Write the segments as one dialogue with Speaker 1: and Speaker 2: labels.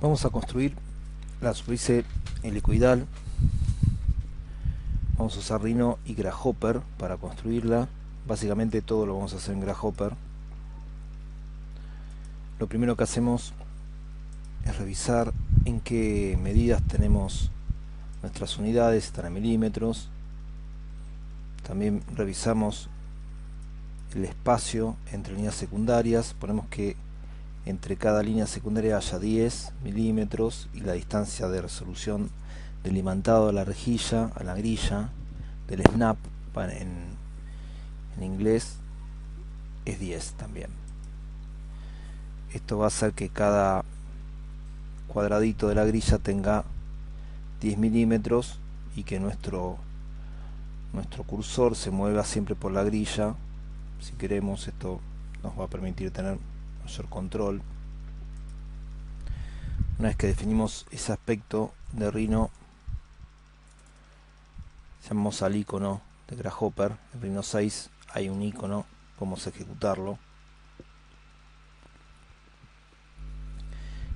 Speaker 1: Vamos a construir la superficie helicoidal. Vamos a usar Rhino y Grasshopper para construirla. Básicamente todo lo vamos a hacer en Grasshopper. Lo primero que hacemos es revisar en qué medidas tenemos nuestras unidades, están en milímetros. También revisamos el espacio entre líneas secundarias. Ponemos que entre cada línea secundaria haya 10 milímetros y la distancia de resolución del imantado a la rejilla, a la grilla, del snap en inglés es 10 también. Esto va a hacer que cada cuadradito de la grilla tenga 10 milímetros y que nuestro cursor se mueva siempre por la grilla. Si queremos, esto nos va a permitir tener mayor control. Una vez que definimos ese aspecto de Rhino, llamamos al icono de Grasshopper. En Rhino 6 hay un icono, podemos ejecutarlo.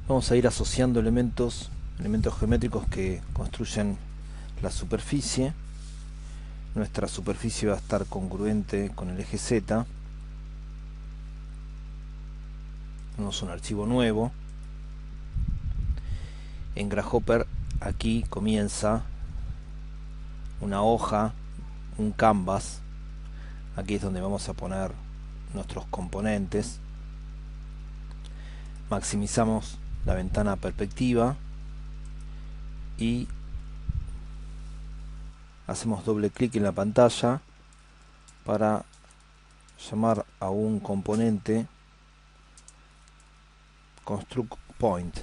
Speaker 1: Vamos a ir asociando elementos geométricos que construyen la superficie. Nuestra superficie va a estar congruente con el eje Z. Tenemos un archivo nuevo. En Grasshopper aquí comienza una hoja, un canvas. Aquí es donde vamos a poner nuestros componentes. Maximizamos la ventana perspectiva y hacemos doble clic en la pantalla para llamar a un componente Construct Point.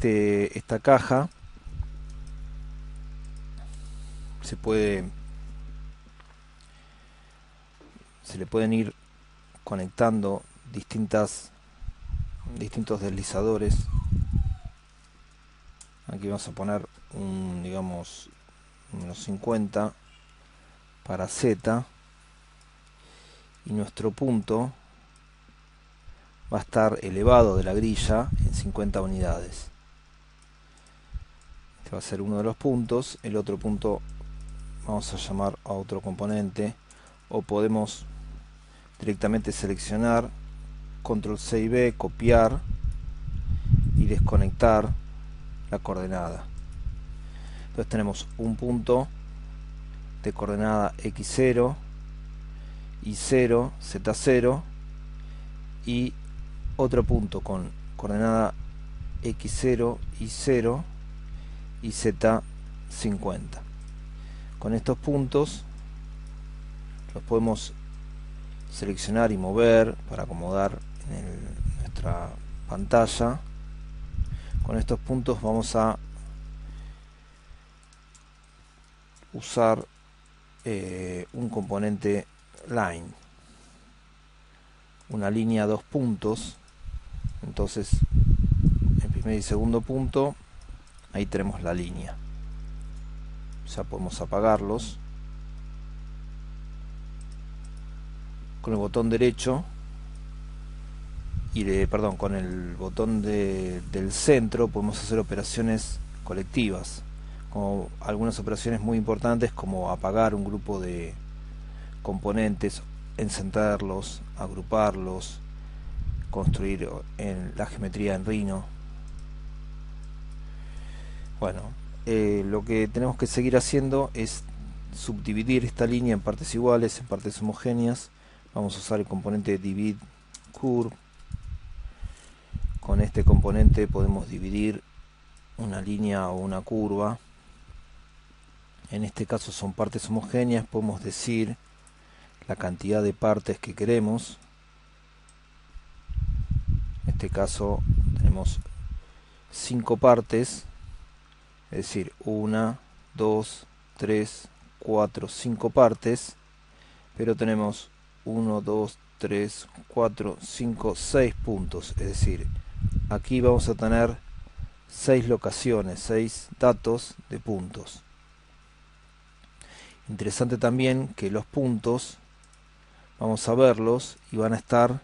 Speaker 1: Esta caja se le pueden ir conectando distintos deslizadores. Aquí vamos a poner digamos unos 50 para Z, y nuestro punto va a estar elevado de la grilla en 50 unidades. Este va a ser uno de los puntos. El otro punto vamos a llamar a otro componente, o podemos directamente seleccionar, control C y B, copiar y desconectar la coordenada. Entonces tenemos un punto de coordenada X0, Y0, Z0 y otro punto con coordenada X0, Y0 y Z50. Con estos puntos los podemos seleccionar y mover para acomodar en nuestra pantalla. Con estos puntos vamos a usar un componente line, una línea 2 puntos. Entonces en primer y segundo punto ahí tenemos la línea. Ya podemos apagarlos con el botón derecho y con el botón del centro. Podemos hacer operaciones colectivas, como algunas operaciones muy importantes, como apagar un grupo de componentes, encenderlos, agruparlos, construir en la geometría en Rhino. Bueno, lo que tenemos que seguir haciendo es subdividir esta línea en partes iguales, en partes homogéneas. Vamos a usar el componente divide curve. Con este componente podemos dividir una línea o una curva. En este caso son partes homogéneas. Podemos decir la cantidad de partes que queremos. En este caso tenemos 5 partes, es decir, 1, 2, 3, 4, 5 partes, pero tenemos 1, 2, 3, 4, 5, 6 puntos, es decir, aquí vamos a tener 6 locaciones, 6 datos de puntos. Interesante también que los puntos vamos a verlos y van a estar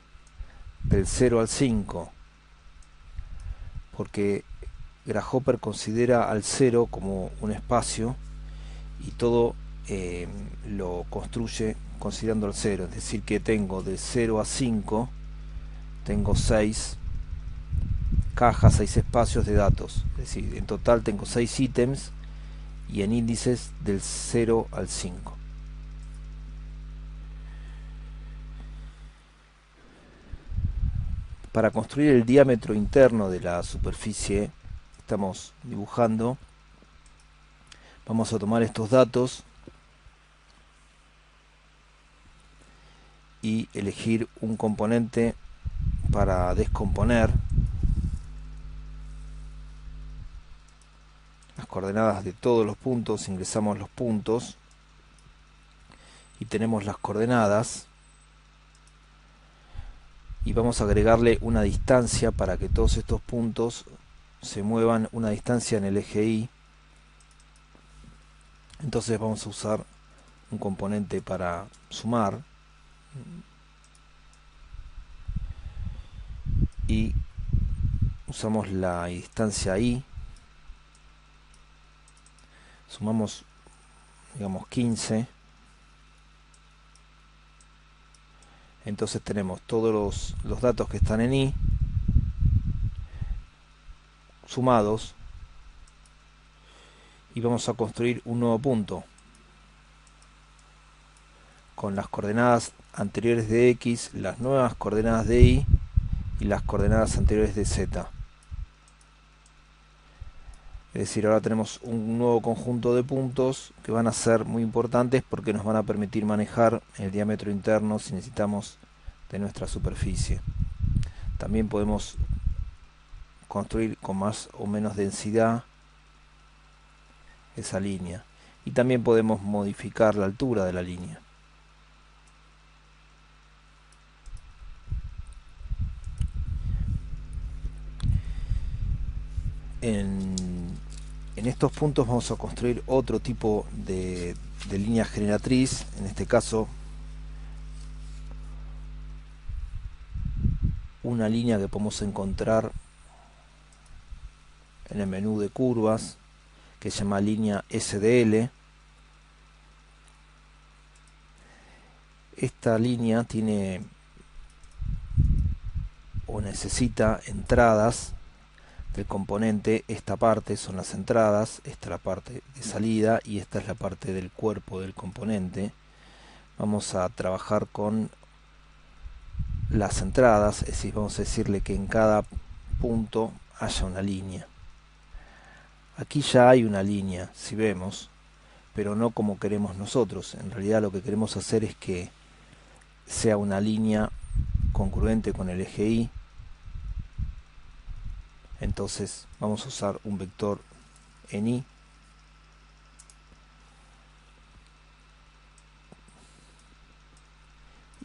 Speaker 1: del 0 al 5. porque Grasshopper considera al 0 como un espacio y todo lo construye considerando el 0, es decir que tengo de 0 a 5, tengo 6 cajas, 6 espacios de datos, es decir, en total tengo 6 ítems y en índices del 0 al 5. Para construir el diámetro interno de la superficie que estamos dibujando, vamos a tomar estos datos y elegir un componente para descomponer las coordenadas de todos los puntos. Ingresamos los puntos y tenemos las coordenadas, y vamos a agregarle una distancia para que todos estos puntos se muevan una distancia en el eje Y. Entonces vamos a usar un componente para sumar y usamos la distancia Y, sumamos, digamos, 15. Entonces tenemos todos los datos que están en Y sumados y vamos a construir un nuevo punto con las coordenadas anteriores de X, las nuevas coordenadas de Y y las coordenadas anteriores de Z. Es decir, ahora tenemos un nuevo conjunto de puntos que van a ser muy importantes porque nos van a permitir manejar el diámetro interno si necesitamos de nuestra superficie. También podemos construir con más o menos densidad esa línea, y también podemos modificar la altura de la línea. En estos puntos vamos a construir otro tipo de línea generatriz, en este caso una línea que podemos encontrar en el menú de curvas, que se llama línea SDL. Esta línea tiene o necesita entradas del componente. Esta parte son las entradas, esta es la parte de salida y esta es la parte del cuerpo del componente. Vamos a trabajar con las entradas, es decir, vamos a decirle que en cada punto haya una línea. Aquí ya hay una línea, si vemos, pero no como queremos nosotros. En realidad lo que queremos hacer es que sea una línea congruente con el eje Y. Entonces vamos a usar un vector en Y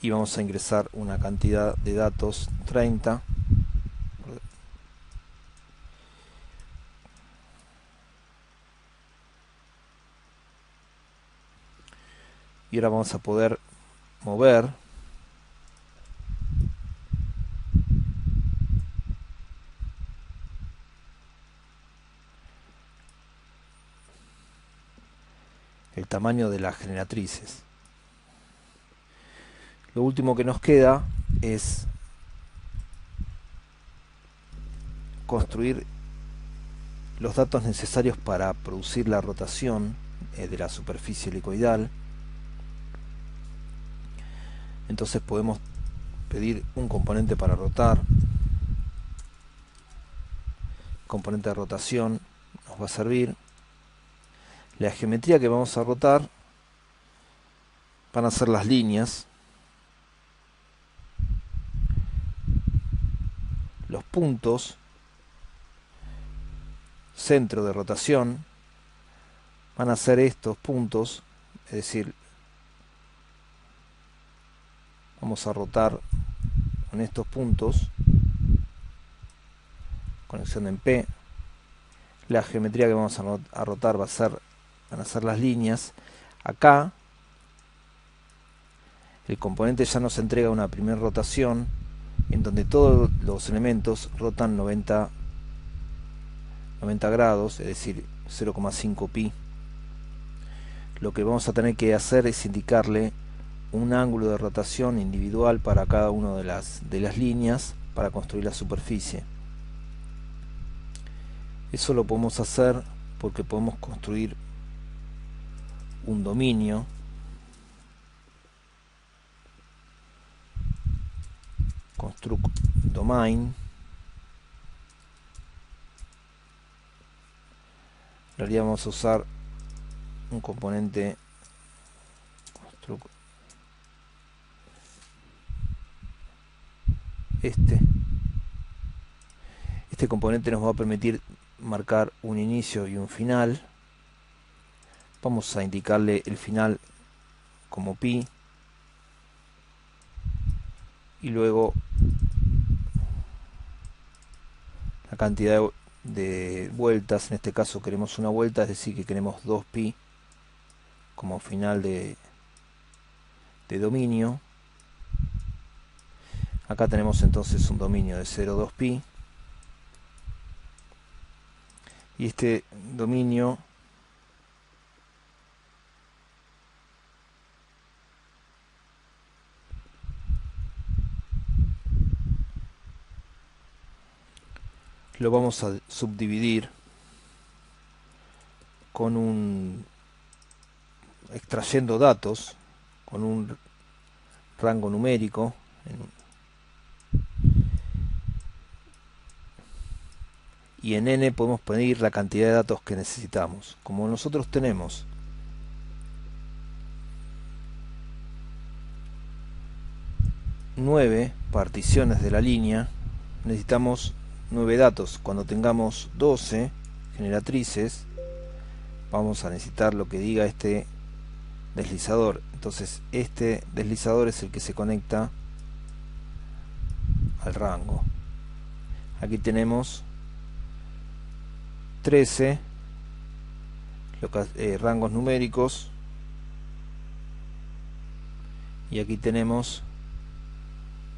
Speaker 1: y vamos a ingresar una cantidad de datos 30 y ahora vamos a poder mover el tamaño de las generatrices. Lo último que nos queda es construir los datos necesarios para producir la rotación de la superficie helicoidal. Entonces podemos pedir un componente para rotar. El componente de rotación nos va a servir. La geometría que vamos a rotar van a ser las líneas. Los puntos, centro de rotación, van a ser estos puntos, es decir, vamos a rotar con estos puntos, conexión en P. La geometría que vamos a rotar van a ser las líneas. Acá el componente ya nos entrega una primera rotación en donde todos los elementos rotan 90 90 grados, es decir 0,5 pi. Lo que vamos a tener que hacer es indicarle un ángulo de rotación individual para cada una de las líneas para construir la superficie. Eso lo podemos hacer porque podemos construir un dominio construct domain. En realidad vamos a usar un componente construct este componente nos va a permitir marcar un inicio y un final. Vamos a indicarle el final como pi y luego la cantidad de vueltas. En este caso queremos una vuelta, es decir que queremos 2pi como final de dominio. Acá tenemos entonces un dominio de 0,2pi y este dominio lo vamos a subdividir con extrayendo datos con un rango numérico y en n podemos pedir la cantidad de datos que necesitamos. Como nosotros tenemos nueve particiones de la línea, necesitamos 9 datos. Cuando tengamos 12 generatrices, vamos a necesitar lo que diga este deslizador. Entonces este deslizador es el que se conecta al rango. Aquí tenemos 13 rangos numéricos y aquí tenemos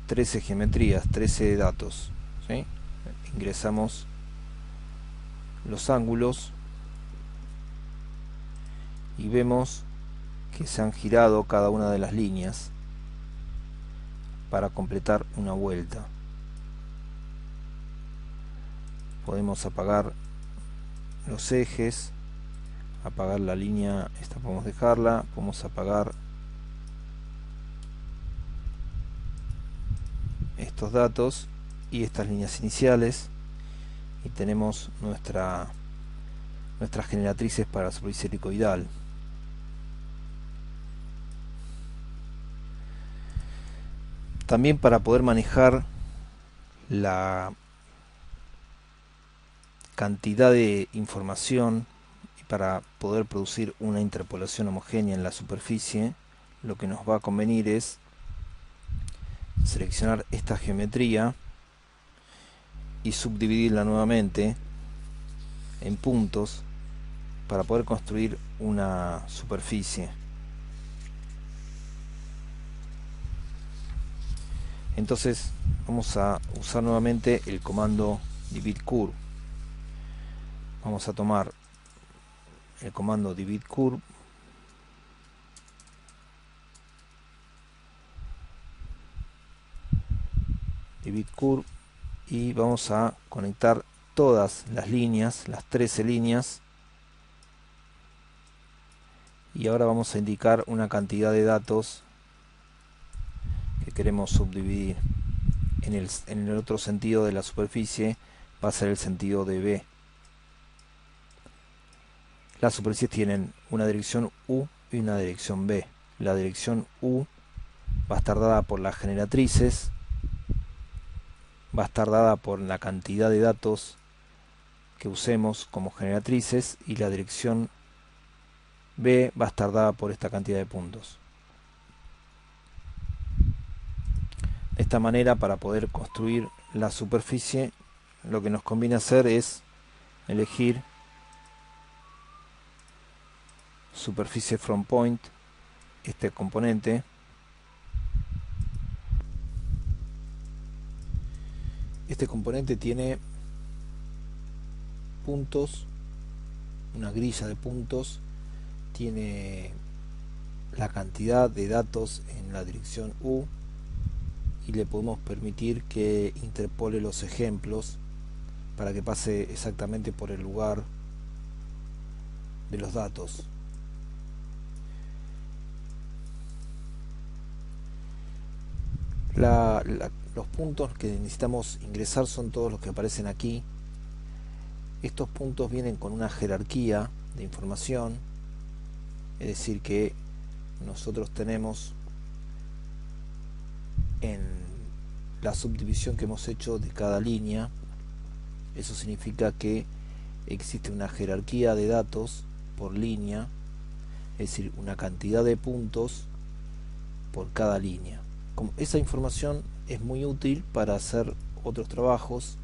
Speaker 1: 13 geometrías, 13 datos, ¿sí? Ingresamos los ángulos y vemos que se han girado cada una de las líneas para completar una vuelta. Podemos apagar los ejes, apagar la línea, esta podemos dejarla, podemos apagar estos datos y estas líneas iniciales y tenemos nuestras generatrices para la superficie helicoidal. También para poder manejar la cantidad de información y para poder producir una interpolación homogénea en la superficie, lo que nos va a convenir es seleccionar esta geometría y subdividirla nuevamente en puntos para poder construir una superficie. Entonces vamos a usar nuevamente el comando dividecurve. Vamos a tomar el comando dividecurve y vamos a conectar todas las líneas, las 13 líneas, y ahora vamos a indicar una cantidad de datos que queremos subdividir. En el otro sentido de la superficie va a ser el sentido de B. Las superficies tienen una dirección U y una dirección B. La dirección U va a estar dada por las generatrices, va a estar dada por la cantidad de datos que usemos como generatrices, y la dirección B va a estar dada por esta cantidad de puntos. De esta manera, para poder construir la superficie, lo que nos conviene hacer es elegir superficie from point, este componente, tiene puntos, una grilla de puntos, tiene la cantidad de datos en la dirección U, y le podemos permitir que interpole los ejemplos para que pase exactamente por el lugar de los datos. Los puntos que necesitamos ingresar son todos los que aparecen aquí. Estos puntos vienen con una jerarquía de información, es decir que nosotros tenemos en la subdivisión que hemos hecho de cada línea, eso significa que existe una jerarquía de datos por línea, es decir, una cantidad de puntos por cada línea. Esa información es muy útil para hacer otros trabajos.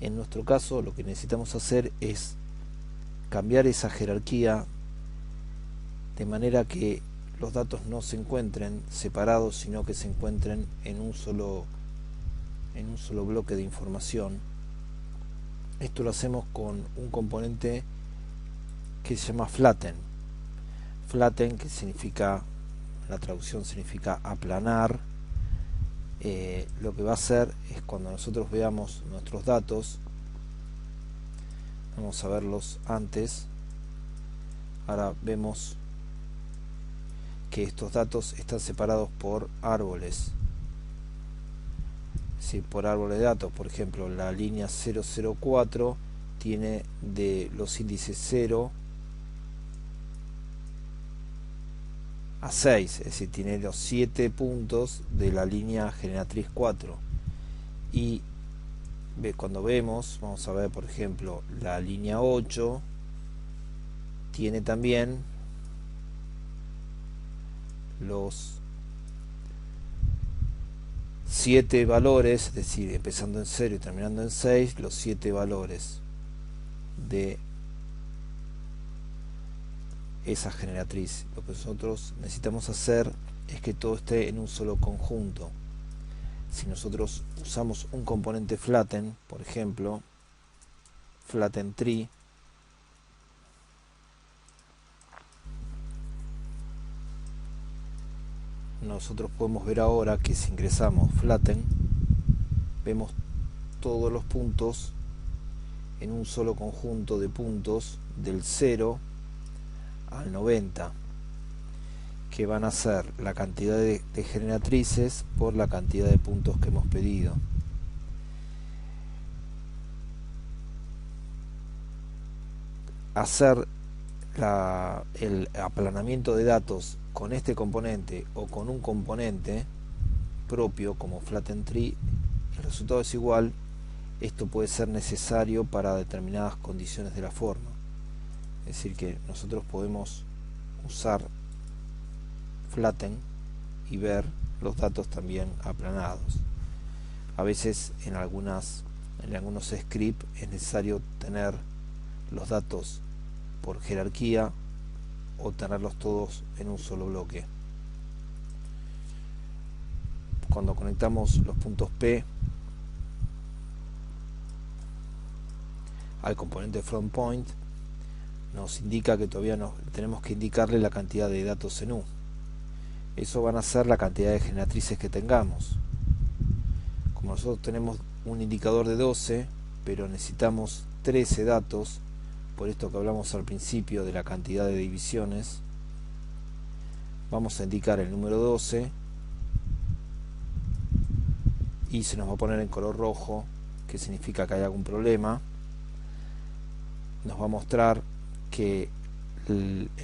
Speaker 1: En nuestro caso, lo que necesitamos hacer es cambiar esa jerarquía de manera que los datos no se encuentren separados, sino que se encuentren en un solo bloque de información. Esto lo hacemos con un componente que se llama flatten. Flatten, que significa, la traducción significa aplanar. Lo que va a hacer es, cuando nosotros veamos nuestros datos, vamos a verlos antes. Ahora vemos que estos datos están separados por árboles, es decir, por árboles de datos. Por ejemplo, la línea 004 tiene de los índices 0 a 6, es decir, tiene los 7 puntos de la línea generatriz 4. Y cuando vamos a ver, por ejemplo, la línea 8 tiene también los 7 valores, es decir, empezando en 0 y terminando en 6, los 7 valores de esa generatriz. Lo que nosotros necesitamos hacer es que todo esté en un solo conjunto. Si nosotros usamos un componente flatten, por ejemplo, flatten tree, nosotros podemos ver ahora que si ingresamos flatten, vemos todos los puntos en un solo conjunto de puntos del 0 al 90, que van a ser la cantidad de generatrices por la cantidad de puntos que hemos pedido. Hacer el aplanamiento de datos con este componente o con un componente propio como flatten tree, el resultado es igual. Esto puede ser necesario para determinadas condiciones de la forma, es decir que nosotros podemos usar flatten y ver los datos también aplanados. A veces en algunos scripts es necesario tener los datos por jerarquía o tenerlos todos en un solo bloque. Cuando conectamos los puntos P al componente front point, nos indica que todavía tenemos que indicarle la cantidad de datos en U. Eso van a ser la cantidad de generatrices que tengamos. Como nosotros tenemos un indicador de 12, pero necesitamos 13 datos, por esto que hablamos al principio de la cantidad de divisiones, vamos a indicar el número 12 y se nos va a poner en color rojo, que significa que hay algún problema. Nos va a mostrar que el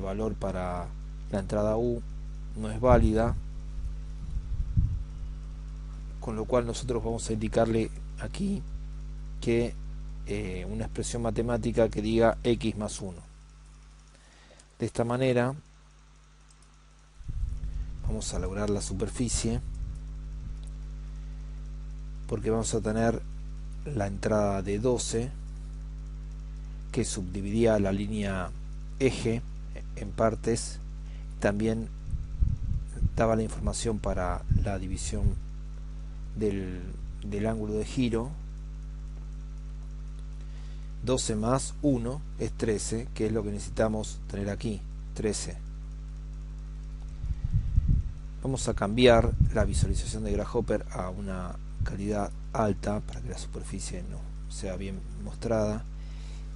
Speaker 1: valor para la entrada U no es válida, con lo cual nosotros vamos a indicarle aquí que una expresión matemática que diga x más 1. De esta manera vamos a lograr la superficie, porque vamos a tener la entrada de 12 que subdividía la línea eje en partes. También daba la información para la división del ángulo de giro, 12 más 1 es 13, que es lo que necesitamos tener aquí, 13. Vamos a cambiar la visualización de Grasshopper a una calidad alta para que la superficie no sea bien mostrada,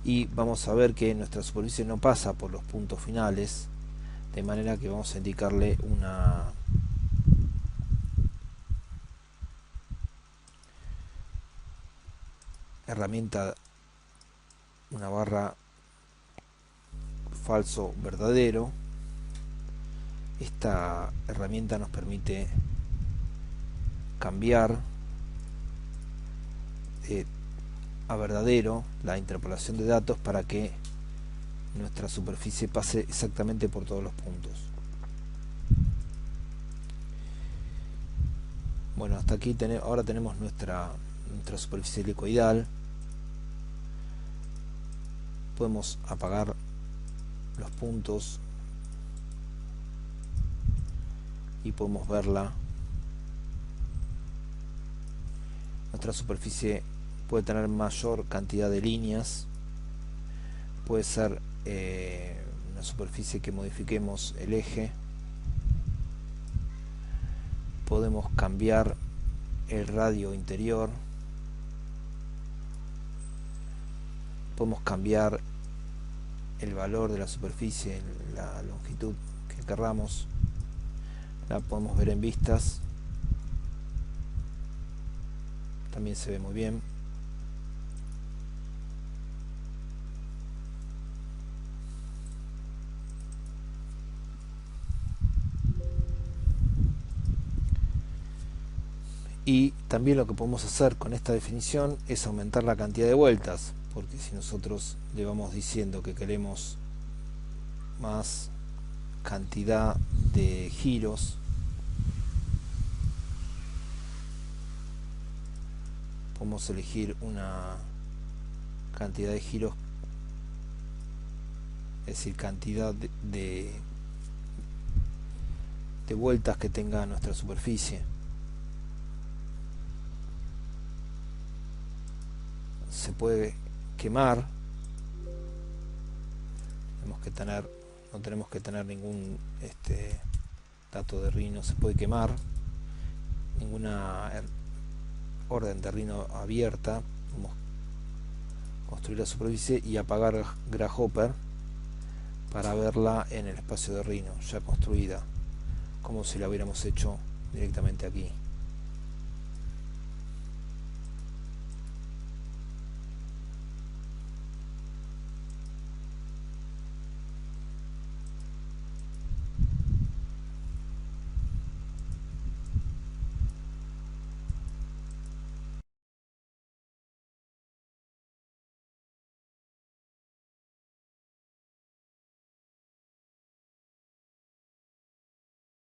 Speaker 1: y vamos a ver que nuestra superficie no pasa por los puntos finales, de manera que vamos a indicarle una herramienta, una barra falso verdadero. Esta herramienta nos permite cambiar a verdadero la interpolación de datos para que nuestra superficie pase exactamente por todos los puntos. Bueno, hasta aquí ahora tenemos nuestra superficie helicoidal. Podemos apagar los puntos y podemos verla. Nuestra superficie puede tener mayor cantidad de líneas, puede ser una superficie que modifiquemos el eje, podemos cambiar el radio interior, podemos cambiar el valor de la superficie, la longitud que querramos. La podemos ver en vistas, también se ve muy bien. Y también lo que podemos hacer con esta definición es aumentar la cantidad de vueltas, porque si nosotros le vamos diciendo que queremos más cantidad de giros, podemos elegir una cantidad de giros, es decir, cantidad de vueltas que tenga nuestra superficie. Se puede quemar, no tenemos que tener ningún dato de RINO, se puede quemar, ninguna orden de RINO abierta. Podemos construir la superficie y apagar Grasshopper para verla en el espacio de RINO ya construida, como si la hubiéramos hecho directamente aquí.